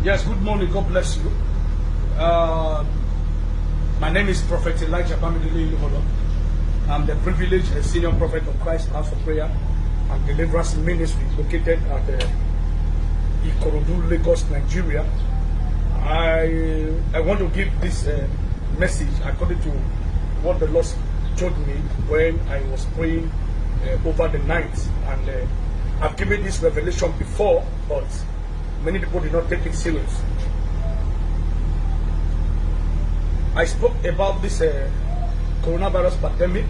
Yes, good morning. God bless you. My name is Prophet Elijah Bamidele Ilumodo. I'm the privileged senior prophet of Christ House of Prayer and Deliverance Ministry located at Ikorodu, Lagos, Nigeria. I want to give this message according to what the Lord told me when I was praying over the night. And I've given this revelation before, but many people did not take it serious. I spoke about this coronavirus pandemic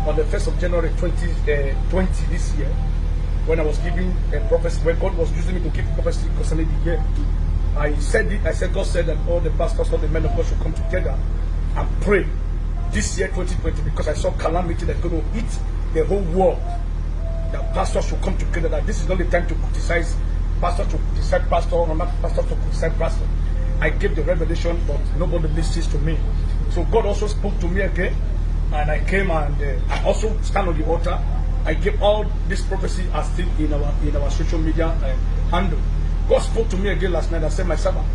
on the 1st of January 2020 this year, when I was giving a prophecy, when God was using me to give prophecy concerning the year. I said it, God said that all the pastors, all the men of God should come together and pray this year 2020, because I saw calamity that's going to hit the whole world. That pastors should come together, that this is not the time to criticize pastor, to criticize pastor, or not pastor to criticize pastor. I gave the revelation, but nobody listens to me. So God also spoke to me again, and I came and I also stand on the altar. I gave all this prophecy as still in our social media handle. God spoke to me again last night and said, my servant,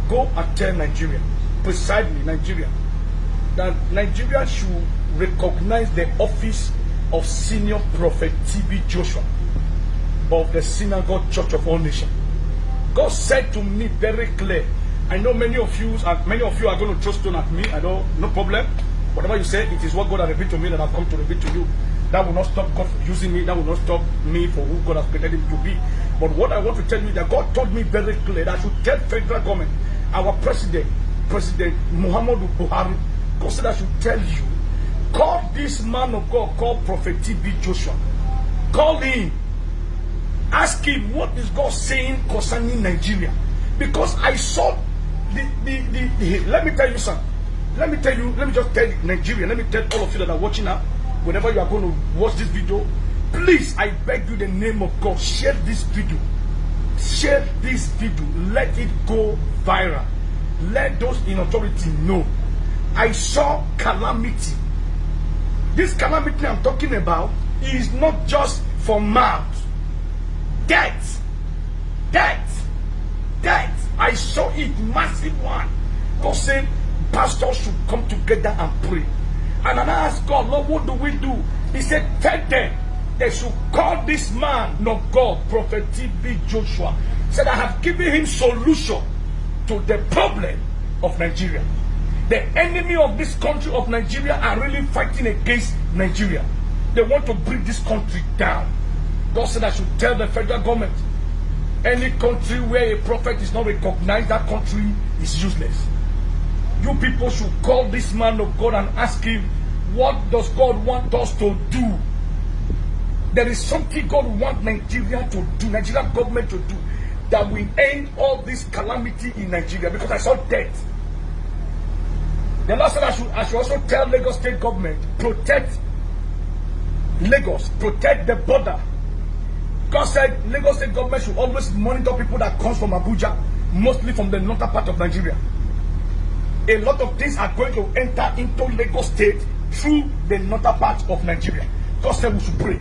go and tell Nigeria, precisely Nigeria, that Nigeria should recognize the office of Senior Prophet TB Joshua of the Synagogue Church of All Nations. God said to me very clear. I know many of you are going to throw stone at me. I know, no problem. Whatever you say, it is what God has revealed to me that I've come to reveal to you. That will not stop God from using me. That will not stop me for who God has created him to be. But what I want to tell you is that God told me very clear that I should tell federal government, our President Muhammadu Buhari, God said I should tell you, call this man of God called Prophet TB Joshua. Call him. Ask him what is God saying concerning Nigeria. Because I saw let me tell you something. Let me just tell Nigeria, let me tell all of you that are watching now, whenever you are going to watch this video, please, I beg you, in the name of God, share this video. Share this video. Let it go viral. Let those in authority know. I saw calamity. This calamity I'm talking about is not just for mouth. Death. Death. Death. I saw it, massive one. God said pastors should come together and pray. And I asked God, Lord, what do we do? He said, tell them they should call this man of God, Prophet TB Joshua. He said, I have given him solution to the problem of Nigeria. The enemy of this country of Nigeria are really fighting against Nigeria. They want to bring this country down. God said I should tell the federal government, any country where a prophet is not recognized, that country is useless. You people should call this man of God and ask him, what does God want us to do? There is something God wants Nigeria to do, Nigerian government to do, that will end all this calamity in Nigeria, because I saw death. The last time I should also tell Lagos state government, protect Lagos, protect the border. God said Lagos state government should always monitor people that comes from Abuja, mostly from the northern part of Nigeria. A lot of things are going to enter into Lagos state through the northern part of Nigeria. God said we should pray.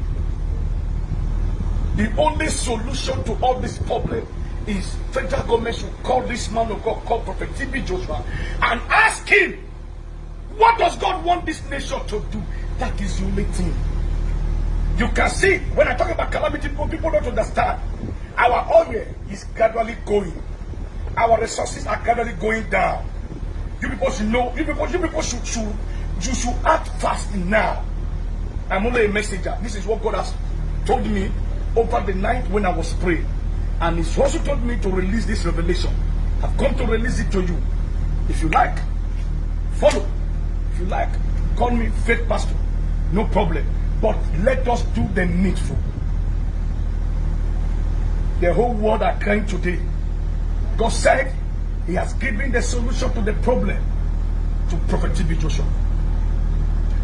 The only solution to all this problem is federal government should call this man of God called Prophet TB Joshua and ask him, what does God want this nation to do? That is the only thing. You can see, when I talk about calamity, people don't understand. Our oil is gradually going. Our resources are gradually going down. You people should know, you people should act fast now. I'm only a messenger. This is what God has told me over the night when I was praying. And He's also told me to release this revelation. I've come to release it to you. If you like, follow. If you like, call me fake pastor. No problem. But let us do the needful. The whole world are crying today. God said He has given the solution to the problem to Prophet TB Joshua.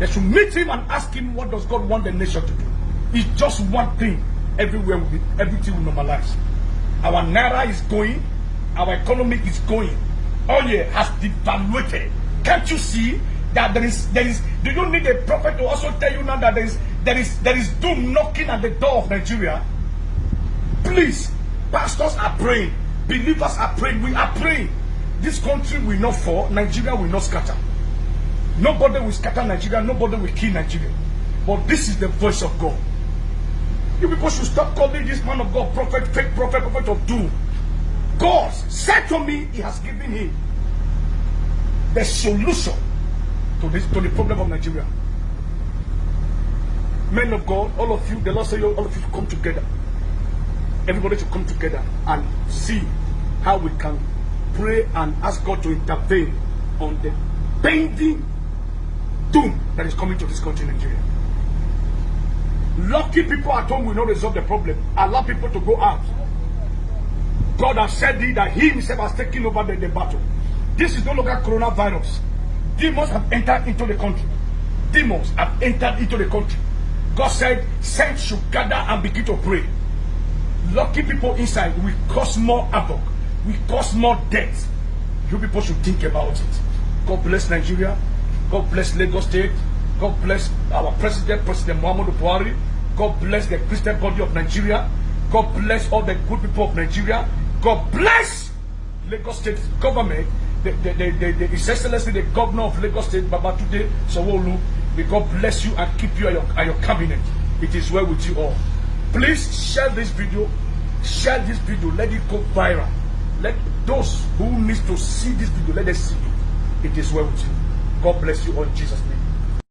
They should meet him and ask him, what does God want the nation to do? It's just one thing. Everywhere everything will normalize. Our naira is going. Our economy is going. Oil has devaluated. Can't you see that there is? Do you need a prophet to also tell you now that there is doom knocking at the door of Nigeria? Please, pastors are praying. Believers are praying. We are praying. This country will not fall. Nigeria will not scatter. Nobody will scatter Nigeria. Nobody will kill Nigeria. But this is the voice of God. You people should stop calling this man of God prophet, fake prophet, prophet of doom. God said to me, He has given him the solution to the problem of Nigeria. Men of God, all of you, the Lord said, all of you to come together. Everybody to come together and see how we can pray and ask God to intervene on the pending doom that is coming to this country, Nigeria. Lucky people at home will not resolve the problem. Allow people to go out. God has said that He Himself has taken over the battle. This is no longer coronavirus. Demons have entered into the country. Demons have entered into the country. God said, saints should gather and begin to pray. Lucky people inside will cause more havoc, will cause more death. You people should think about it. God bless Nigeria. God bless Lagos State. God bless our President Muhammadu Buhari. God bless the Christian body of Nigeria. God bless all the good people of Nigeria. God bless Lagos State government, His Excellency, the Governor of Lagos State, Babatunde Sanwo-Olu. May God bless you and keep you at your cabinet. It is well with you all. Please share this video. Share this video. Let it go viral. Let those who need to see this video, let them see it. It is well with you. God bless you all in Jesus' name.